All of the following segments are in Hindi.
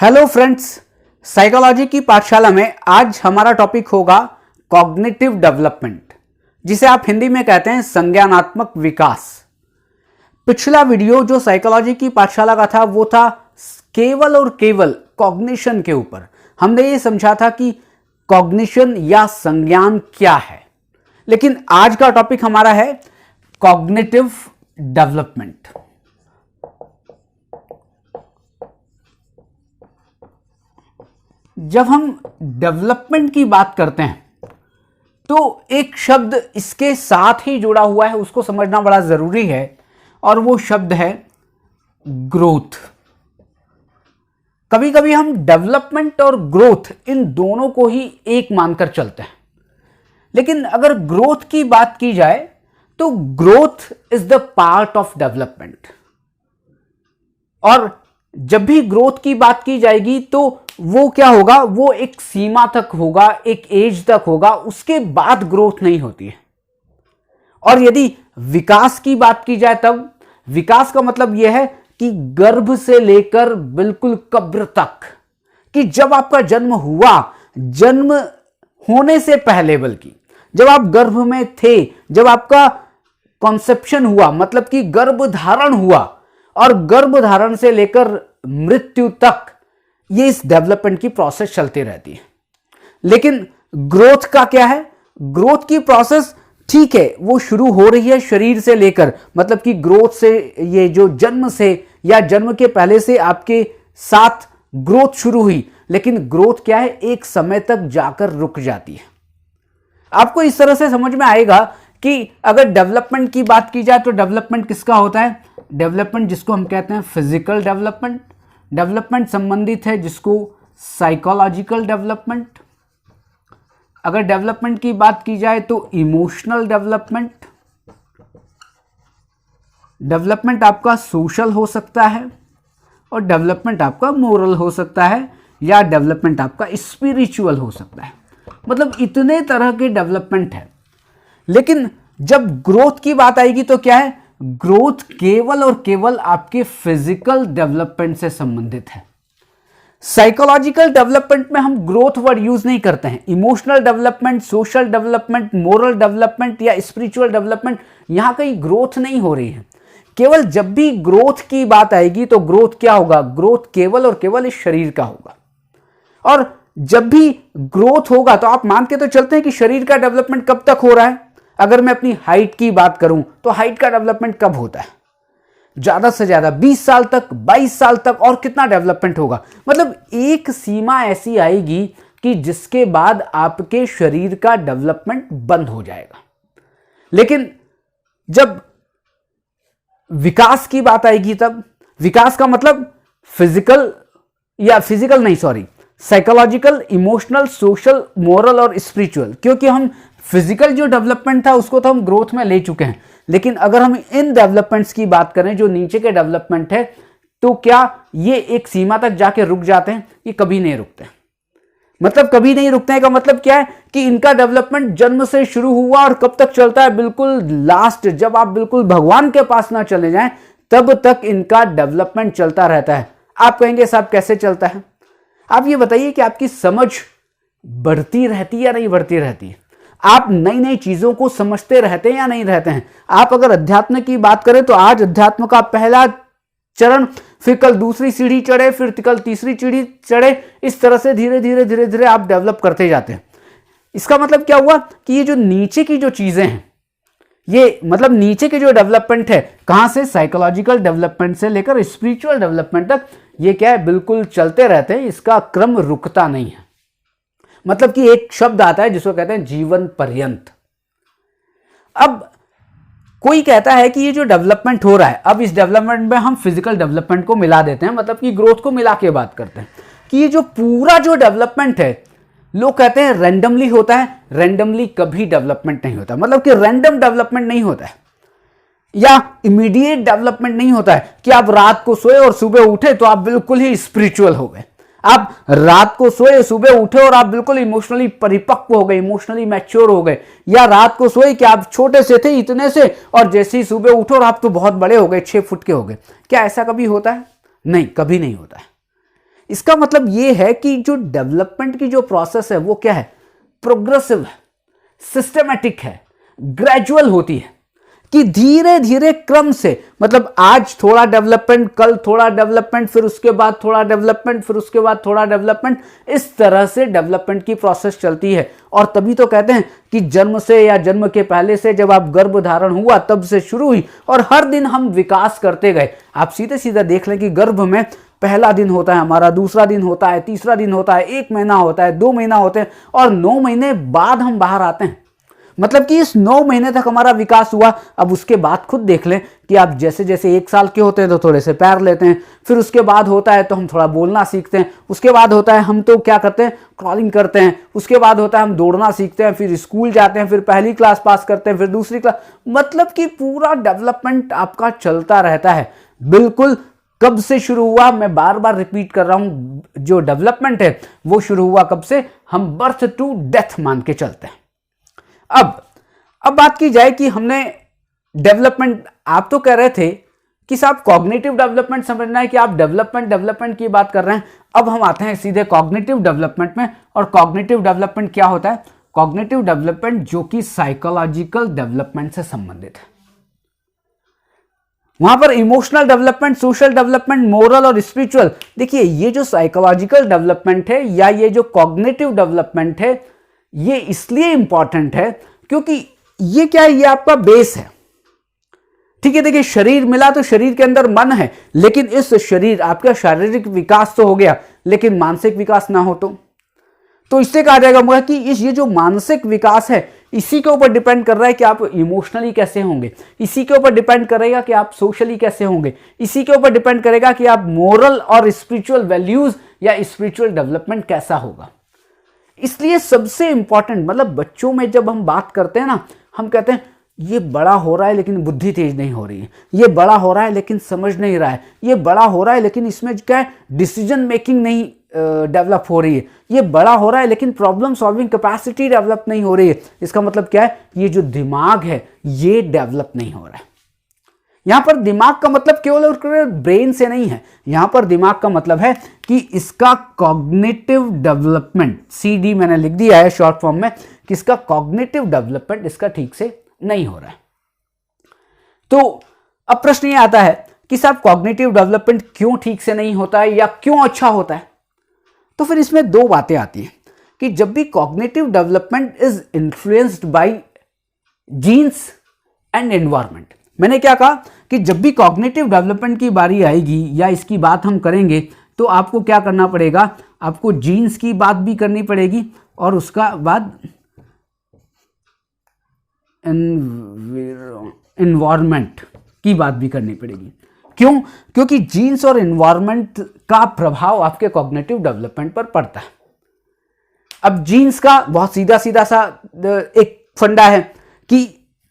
हेलो फ्रेंड्स, साइकोलॉजी की पाठशाला में आज हमारा टॉपिक होगा कॉग्निटिव डेवलपमेंट, जिसे आप हिंदी में कहते हैं संज्ञानात्मक विकास। पिछला वीडियो जो साइकोलॉजी की पाठशाला का था वो था केवल और केवल कॉग्निशन के ऊपर। हमने ये समझा था कि कॉग्निशन या संज्ञान क्या है, लेकिन आज का टॉपिक हमारा है कॉग्निटिव डेवलपमेंट। जब हम डेवलपमेंट की बात करते हैं तो एक शब्द इसके साथ ही जुड़ा हुआ है, उसको समझना बड़ा जरूरी है, और वो शब्द है ग्रोथ। कभी कभी हम डेवलपमेंट और ग्रोथ इन दोनों को ही एक मानकर चलते हैं, लेकिन अगर ग्रोथ की बात की जाए तो growth is the part of development. और जब भी ग्रोथ की बात की जाएगी तो वो क्या होगा, वो एक सीमा तक होगा, एक एज तक होगा, उसके बाद ग्रोथ नहीं होती है। और यदि विकास की बात की जाए तब विकास का मतलब यह है कि गर्भ से लेकर बिल्कुल कब्र तक, कि जब आपका जन्म हुआ, जन्म होने से पहले, बल्कि जब आप गर्भ में थे, जब आपका कॉन्सेप्शन हुआ, मतलब कि गर्भ धारण हुआ, और गर्भ धारण से लेकर मृत्यु तक ये इस डेवलपमेंट की प्रोसेस चलती रहती है। लेकिन ग्रोथ का क्या है? ग्रोथ की प्रोसेस ठीक है, वो शुरू हो रही है शरीर से लेकर, मतलब कि ग्रोथ से, ये जो जन्म से या जन्म के पहले से आपके साथ ग्रोथ शुरू हुई, लेकिन ग्रोथ क्या है, एक समय तक जाकर रुक जाती है। आपको इस तरह से समझ में आएगा कि अगर डेवलपमेंट की बात की जाए तो डेवलपमेंट किसका होता है? डेवलपमेंट जिसको हम कहते हैं फिजिकल डेवलपमेंट, डेवलपमेंट संबंधित है जिसको साइकोलॉजिकल डेवलपमेंट। अगर डेवलपमेंट की बात की जाए तो इमोशनल डेवलपमेंट, डेवलपमेंट आपका सोशल हो सकता है, और डेवलपमेंट आपका मोरल हो सकता है, या डेवलपमेंट आपका स्पिरिचुअल हो सकता है। मतलब इतने तरह के डेवलपमेंट है। लेकिन जब ग्रोथ की बात आएगी तो क्या है? ग्रोथ केवल और केवल आपके फिजिकल डेवलपमेंट से संबंधित है। साइकोलॉजिकल डेवलपमेंट में हम ग्रोथ वर्ड यूज नहीं करते हैं। Emotional development, social development, moral development या स्पिरिचुअल डेवलपमेंट, यहां कहीं ग्रोथ नहीं हो रही है। केवल जब भी ग्रोथ की बात आएगी तो ग्रोथ क्या होगा? ग्रोथ केवल और केवल इस शरीर का होगा। और जब भी ग्रोथ होगा तो आप मान के तो चलते हैं कि शरीर का डेवलपमेंट कब तक हो रहा है। अगर मैं अपनी हाइट की बात करूं तो हाइट का डेवलपमेंट कब होता है? ज्यादा से ज्यादा 20 साल तक, 22 साल तक, और कितना डेवलपमेंट होगा? मतलब एक सीमा ऐसी आएगी कि जिसके बाद आपके शरीर का डेवलपमेंट बंद हो जाएगा। लेकिन जब विकास की बात आएगी तब विकास का मतलब साइकोलॉजिकल, इमोशनल, सोशल, मोरल और स्पिरिचुअल। क्योंकि हम फिजिकल जो डेवलपमेंट था उसको तो हम ग्रोथ में ले चुके हैं, लेकिन अगर हम इन डेवलपमेंट्स की बात करें जो नीचे के डेवलपमेंट है, तो क्या ये एक सीमा तक जाके रुक जाते हैं? ये कभी नहीं रुकते। मतलब कभी नहीं रुकते हैं का मतलब क्या है कि इनका डेवलपमेंट जन्म से शुरू हुआ और कब तक चलता है? बिल्कुल लास्ट, जब आप बिल्कुल भगवान के पास ना चले जाएं तब तक इनका डेवलपमेंट चलता रहता है। आप कहेंगे साहब कैसे चलता है? आप ये बताइए कि आपकी समझ बढ़ती रहती है या नहीं बढ़ती रहती है? आप नई नई चीजों को समझते रहते हैं या नहीं रहते हैं? आप अगर अध्यात्म की बात करें तो आज अध्यात्म का पहला चरण, फिर कल दूसरी सीढ़ी चढ़े, फिर कल तीसरी सीढ़ी चढ़े, इस तरह से धीरे धीरे धीरे धीरे आप डेवलप करते जाते हैं। इसका मतलब क्या हुआ कि ये जो नीचे की जो चीजें हैं, ये मतलब नीचे के जो डेवलपमेंट है, कहां से? साइकोलॉजिकल डेवलपमेंट से लेकर स्पिरिचुअल डेवलपमेंट तक, ये क्या है? बिल्कुल चलते रहते हैं, इसका क्रम रुकता नहीं है। मतलब कि एक शब्द आता है जिसको कहते हैं जीवन पर्यंत। अब कोई कहता है कि ये जो डेवलपमेंट हो रहा है, अब इस डेवलपमेंट में हम फिजिकल डेवलपमेंट को मिला देते हैं, मतलब कि ग्रोथ को मिला के बात करते हैं कि ये जो पूरा जो डेवलपमेंट है, लोग कहते हैं रैंडमली होता है। रैंडमली कभी डेवलपमेंट नहीं होता। मतलब कि रैंडम डेवलपमेंट नहीं होता है, या इमीडिएट डेवलपमेंट नहीं होता है कि आप रात को सोए और सुबह उठे तो आप बिल्कुल ही स्पिरिचुअल हो गए। आप रात को सोए, सुबह उठे और आप बिल्कुल इमोशनली परिपक्व हो गए, इमोशनली मैच्योर हो गए। या रात को सोए कि आप छोटे से थे इतने से, और जैसे ही सुबह उठो और आप तो बहुत बड़े हो गए, 6 फुट के हो गए। क्या ऐसा कभी होता है? नहीं, कभी नहीं होता है। इसका मतलब ये है कि जो डेवलपमेंट की जो प्रोसेस है वो क्या है, प्रोग्रेसिव है, सिस्टमैटिक है, ग्रेजुअल होती है, कि धीरे धीरे क्रम से, मतलब आज थोड़ा डेवलपमेंट, कल थोड़ा डेवलपमेंट, फिर उसके बाद थोड़ा डेवलपमेंट, फिर उसके बाद थोड़ा डेवलपमेंट, इस तरह से डेवलपमेंट की प्रोसेस चलती है। और तभी तो कहते हैं कि जन्म से या जन्म के पहले से, जब आप गर्भ धारण हुआ तब से शुरू हुई और हर दिन हम विकास करते गए। आप सीधे सीधा देख लें कि गर्भ में पहला दिन होता है हमारा, दूसरा दिन होता है, तीसरा दिन होता है, 1 महीना होता है, 2 महीना होते हैं और 9 महीने बाद हम बाहर आते हैं। मतलब कि इस 9 महीने तक हमारा विकास हुआ। अब उसके बाद खुद देख लें कि आप जैसे जैसे 1 साल के होते हैं तो थोड़े से पैर लेते हैं, फिर उसके बाद होता है तो हम थोड़ा बोलना सीखते हैं, उसके बाद होता है हम तो क्या करते हैं, क्रॉलिंग करते हैं, उसके बाद होता है हम दौड़ना सीखते हैं, फिर स्कूल जाते हैं, फिर पहली क्लास पास करते हैं, फिर दूसरी क्लास, मतलब कि पूरा डेवलपमेंट आपका चलता रहता है। बिल्कुल कब से शुरू हुआ, मैं बार बार रिपीट कर रहा हूं, जो डेवलपमेंट है वो शुरू हुआ कब से, हम बर्थ टू डेथ मान के चलते हैं। अब बात की जाए कि हमने डेवलपमेंट, आप तो कह रहे थे कि साहब कॉग्निटिव डेवलपमेंट समझना है, कि आप डेवलपमेंट की बात कर रहे हैं। अब हम आते हैं सीधे कॉग्निटिव डेवलपमेंट में। और कॉग्निटिव डेवलपमेंट क्या होता है? कॉग्निटिव डेवलपमेंट जो कि साइकोलॉजिकल डेवलपमेंट से संबंधित है। वहां पर emotional development, social development, moral और स्पिरिचुअल। देखिए ये जो साइकोलॉजिकल डेवलपमेंट है या ये जो कॉग्निटिव डेवलपमेंट है, ये इसलिए इंपॉर्टेंट है क्योंकि ये क्या है, ये आपका बेस है। ठीक है, देखिए शरीर मिला तो शरीर के अंदर मन है, लेकिन इस शरीर, आपका शारीरिक विकास तो हो गया लेकिन मानसिक विकास ना हो तो इससे कहा जाएगा कि ये जो मानसिक विकास है इसी के ऊपर डिपेंड कर रहा है कि आप इमोशनली कैसे होंगे, इसी के ऊपर डिपेंड करेगा कि आप सोशली कैसे होंगे, इसी के ऊपर डिपेंड करेगा कि आप मोरल और स्पिरिचुअल वैल्यूज या स्पिरिचुअल डेवलपमेंट कैसा होगा। इसलिए सबसे इंपॉर्टेंट, मतलब बच्चों में जब हम बात करते हैं ना, हम कहते हैं ये बड़ा हो रहा है लेकिन बुद्धि तेज नहीं हो रही है, ये बड़ा हो रहा है लेकिन समझ नहीं रहा है, ये बड़ा हो रहा है लेकिन इसमें क्या है, डिसीजन मेकिंग नहीं डेवलप हो रही है, ये बड़ा हो रहा है लेकिन प्रॉब्लम सॉल्विंग कैपेसिटी डेवलप नहीं हो रही है। इसका मतलब क्या है, ये जो दिमाग है ये डेवलप नहीं हो रहा है। यहां पर दिमाग का मतलब केवल और ब्रेन से नहीं है, यहां पर दिमाग का मतलब है कि इसका कॉग्निटिव डेवलपमेंट, CD मैंने लिख दिया है शॉर्ट फॉर्म में, कि इसका कॉग्निटिव डेवलपमेंट इसका ठीक से नहीं हो रहा है। तो अब प्रश्न ये आता है कि साहब कॉग्निटिव डेवलपमेंट क्यों ठीक से नहीं होता है या क्यों अच्छा होता है? तो फिर इसमें 2 बातें आती हैं कि जब भी cognitive development is influenced by genes and environment. मैंने क्या कहा कि जब भी कॉग्निटिव डेवलपमेंट की बारी आएगी या इसकी बात हम करेंगे तो आपको क्या करना पड़ेगा, आपको जीन्स की बात भी करनी पड़ेगी और उसका बाद एनवायरनमेंट की बात भी करनी पड़ेगी। क्यों? क्योंकि जीन्स और एनवायरनमेंट का प्रभाव आपके कॉग्निटिव डेवलपमेंट पर पड़ता है। अब जीन्स का बहुत सीधा सीधा सा एक फंडा है कि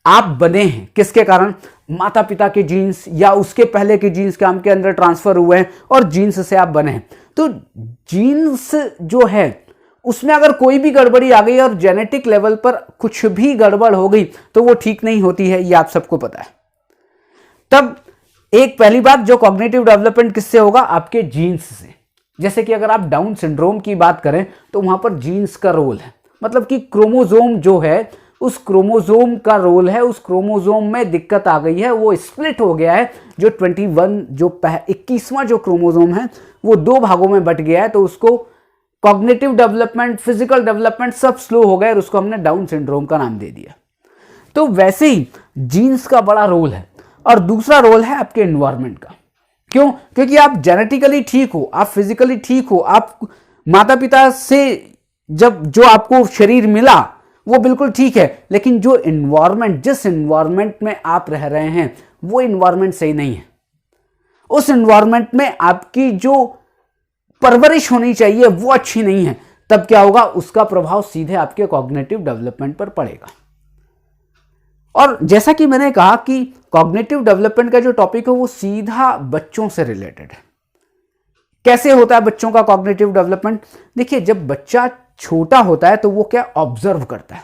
आप बने हैं किसके कारण, माता पिता के जीन्स या उसके पहले के जीन्स के आपके अंदर ट्रांसफर हुए हैं और जीन्स से आप बने हैं। तो जीन्स जो है उसमें अगर कोई भी गड़बड़ी आ गई और जेनेटिक लेवल पर कुछ भी गड़बड़ हो गई तो वो ठीक नहीं होती है, ये आप सबको पता है। तब एक पहली बात, जो कॉग्निटिव डेवलपमेंट किससे होगा, आपके जीन्स से। जैसे कि अगर आप डाउन सिंड्रोम की बात करें तो वहां पर जीन्स का रोल है, मतलब कि क्रोमोसोम जो है उस क्रोमोसोम का रोल है, उस क्रोमोसोम में दिक्कत आ गई है, वो स्प्लिट हो गया है, जो 21 जो 21वां जो क्रोमोसोम है वो 2 भागों में बट गया है, तो उसको कॉग्निटिव डेवलपमेंट, फिजिकल डेवलपमेंट सब स्लो हो गया और उसको हमने डाउन सिंड्रोम का नाम दे दिया। तो वैसे ही जीन्स का बड़ा रोल है। और दूसरा रोल है आपके एनवायरनमेंट का। क्यों? क्योंकि आप जेनेटिकली ठीक हो, आप फिजिकली ठीक हो, आप माता पिता से जब जो आपको शरीर मिला वो बिल्कुल ठीक है, लेकिन जो एनवायरनमेंट, जिस एनवायरनमेंट में आप रह रहे हैं वो एनवायरनमेंट सही नहीं है। उस एनवायरनमेंट में आपकी जो परवरिश होनी चाहिए वो अच्छी नहीं है, तब क्या होगा, उसका प्रभाव सीधे आपके कॉग्निटिव डेवलपमेंट पर पड़ेगा। और जैसा कि मैंने कहा कि कॉग्निटिव डेवलपमेंट का जो टॉपिक है वो सीधा बच्चों से रिलेटेड है। कैसे होता है बच्चों का कॉग्निटिव डेवलपमेंट? देखिए, जब बच्चा छोटा होता है तो वो क्या ऑब्जर्व करता है,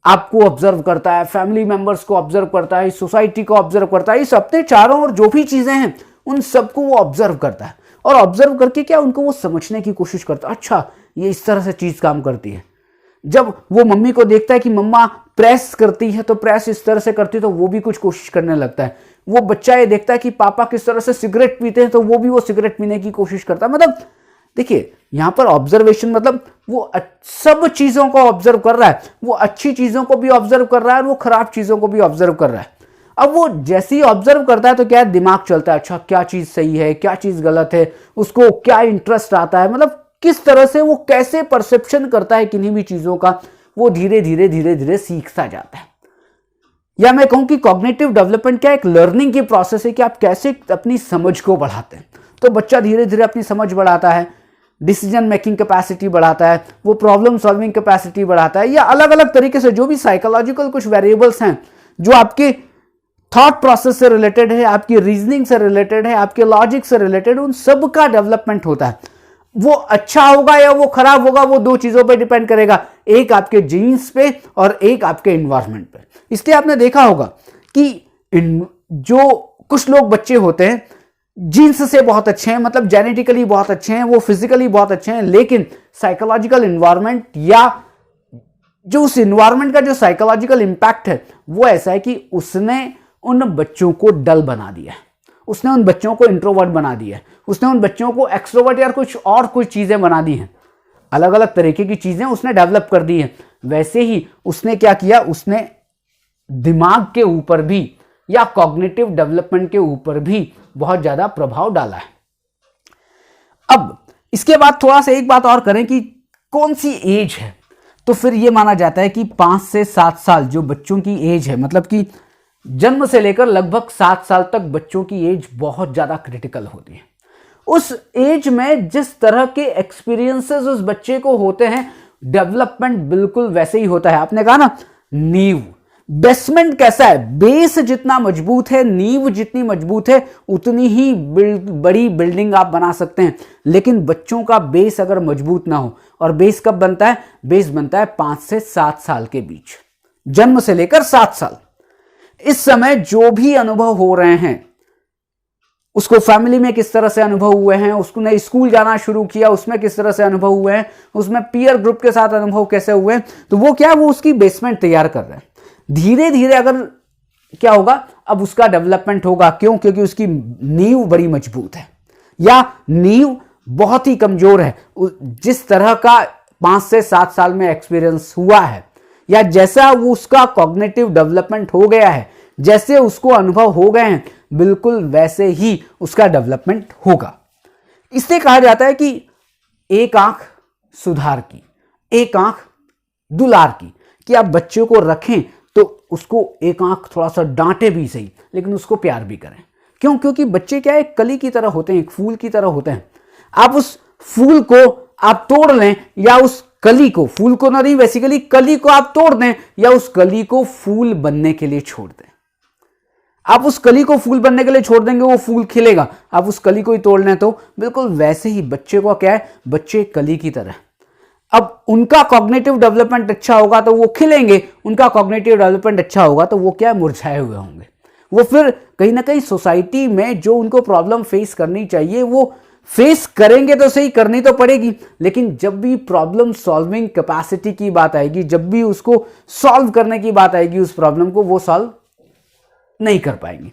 आपको ऑब्जर्व करता है, फैमिली मेंबर्स को ऑब्जर्व करता है, सोसाइटी को ऑब्जर्व करता है, इस अपने चारों ओर जो भी चीजें हैं उन सबको वो ऑब्जर्व करता है। और ऑब्जर्व करके क्या उनको वो समझने की कोशिश करता है, अच्छा ये इस तरह से चीज काम करती है। जब वो मम्मी को देखता है कि मम्मा प्रेस करती है तो प्रेस इस तरह से करती है, तो वो भी कुछ कोशिश करने लगता है। वो बच्चा ये देखता है कि पापा किस तरह से सिगरेट पीते हैं तो वो भी वो सिगरेट पीने की कोशिश करता है। मतलब देखिए यहां पर ऑब्जर्वेशन मतलब वो सब चीजों को ऑब्जर्व कर रहा है, वो अच्छी चीजों को भी ऑब्जर्व कर रहा है और वो खराब चीजों को भी ऑब्जर्व कर रहा है। अब वो जैसे ही ऑब्जर्व करता है तो क्या दिमाग चलता है, अच्छा क्या चीज सही है क्या चीज गलत है, उसको क्या इंटरेस्ट आता है, मतलब किस तरह से वो कैसे परसेप्शन करता है किन्हीं भी चीजों का, वो धीरे धीरे धीरे धीरे सीखता जाता है। या मैं कहूं कि कॉग्निटिव डेवलपमेंट क्या एक लर्निंग की प्रोसेस है कि आप कैसे अपनी समझ को बढ़ाते हैं। तो बच्चा धीरे धीरे अपनी समझ बढ़ाता है, डिसीजन मेकिंग कैपेसिटी बढ़ाता है, वो प्रॉब्लम सॉल्विंग कैपेसिटी बढ़ाता है, या अलग अलग तरीके से जो भी साइकोलॉजिकल कुछ वेरिएबल्स हैं जो आपके थॉट प्रोसेस से रिलेटेड है, आपकी रीजनिंग से रिलेटेड है, आपके लॉजिक से रिलेटेड, उन सब का डेवलपमेंट होता है। वो अच्छा होगा या वो खराब होगा वो दो चीजों पे डिपेंड करेगा, एक आपके जीन्स पे और एक आपके एनवायरनमेंट पे। इसलिए आपने देखा होगा कि जो कुछ लोग बच्चे होते हैं जीन्स से बहुत अच्छे हैं, मतलब जेनेटिकली बहुत अच्छे हैं, वो फिजिकली बहुत अच्छे हैं, लेकिन साइकोलॉजिकल एनवायरनमेंट या जो उस एनवायरनमेंट का जो साइकोलॉजिकल इंपैक्ट है वो ऐसा है कि उसने उन बच्चों को डल बना दिया है, उसने उन बच्चों को इंट्रोवर्ट बना दिया है, उसने उन बच्चों को एक्सट्रोवर्ट या कुछ चीजें बना दी हैं, अलग अलग तरीके की चीजें उसने डेवलप कर दी हैं। वैसे ही उसने क्या किया, उसने दिमाग के ऊपर भी या कॉग्निटिव डेवलपमेंट के ऊपर भी बहुत ज्यादा प्रभाव डाला है। अब इसके बाद थोड़ा सा एक बात और करें कि कौन सी एज है, तो फिर यह माना जाता है कि 5 से 7 साल जो बच्चों की एज है, मतलब कि जन्म से लेकर लगभग 7 साल तक बच्चों की एज बहुत ज्यादा क्रिटिकल होती है। उस एज में जिस तरह के एक्सपीरियंसेस उस बच्चे को होते हैं, डेवलपमेंट बिल्कुल वैसे ही होता है। आपने कहा ना नींव, बेसमेंट कैसा है, बेस जितना मजबूत है, नींव जितनी मजबूत है, उतनी ही बड़ी बिल्डिंग आप बना सकते हैं। लेकिन बच्चों का बेस अगर मजबूत ना हो, और बेस कब बनता है, बेस बनता है 5 से 7 साल के बीच, जन्म से लेकर 7 साल। इस समय जो भी अनुभव हो रहे हैं, उसको फैमिली में किस तरह से अनुभव हुए हैं, उसने स्कूल जाना शुरू किया उसमें किस तरह से अनुभव हुए हैं, उसमें पीयर ग्रुप के साथ अनुभव कैसे हुए हैं, तो वो क्या, वो उसकी बेसमेंट तैयार कर रहे हैं। धीरे धीरे अगर क्या होगा, अब उसका डेवलपमेंट होगा। क्यों? क्योंकि उसकी नींव बड़ी मजबूत है या नींव बहुत ही कमजोर है। जिस तरह का 5 से 7 साल में एक्सपीरियंस हुआ है, या जैसा वो उसका कॉग्निटिव डेवलपमेंट हो गया है, जैसे उसको अनुभव हो गए हैं, बिल्कुल वैसे ही उसका डेवलपमेंट होगा। इससे कहा जाता है कि एक आंख सुधार की, एक आंख दुलार की, कि आप बच्चे को रखें तो उसको एक आंख थोड़ा सा डांटे भी सही, लेकिन उसको प्यार भी करें। क्यों? क्योंकि बच्चे क्या है, एक कली की तरह होते हैं, एक फूल की तरह होते हैं। आप उस फूल को आप तोड़ लें, या उस कली को, फूल को नहीं बेसिकली कली को आप तोड़ दें, या उस कली को फूल बनने के लिए छोड़ दें। आप उस कली को फूल बनने के लिए छोड़ देंगे, वो फूल खिलेगा। आप उस कली को ही तोड़ लें तो बिल्कुल वैसे ही बच्चे को क्या है, बच्चे कली की तरह। अब उनका कॉग्निटिव डेवलपमेंट अच्छा होगा तो वो खिलेंगे, उनका कॉग्निटिव डेवलपमेंट अच्छा होगा तो वो क्या, मुरझाए हुए होंगे। वो फिर कहीं ना कहीं सोसाइटी में जो उनको प्रॉब्लम फेस करनी चाहिए वो फेस करेंगे, तो सही करनी तो पड़ेगी, लेकिन जब भी प्रॉब्लम सॉल्विंग कैपेसिटी की बात आएगी, जब भी उसको सॉल्व करने की बात आएगी उस प्रॉब्लम को, वो सॉल्व नहीं कर पाएंगे।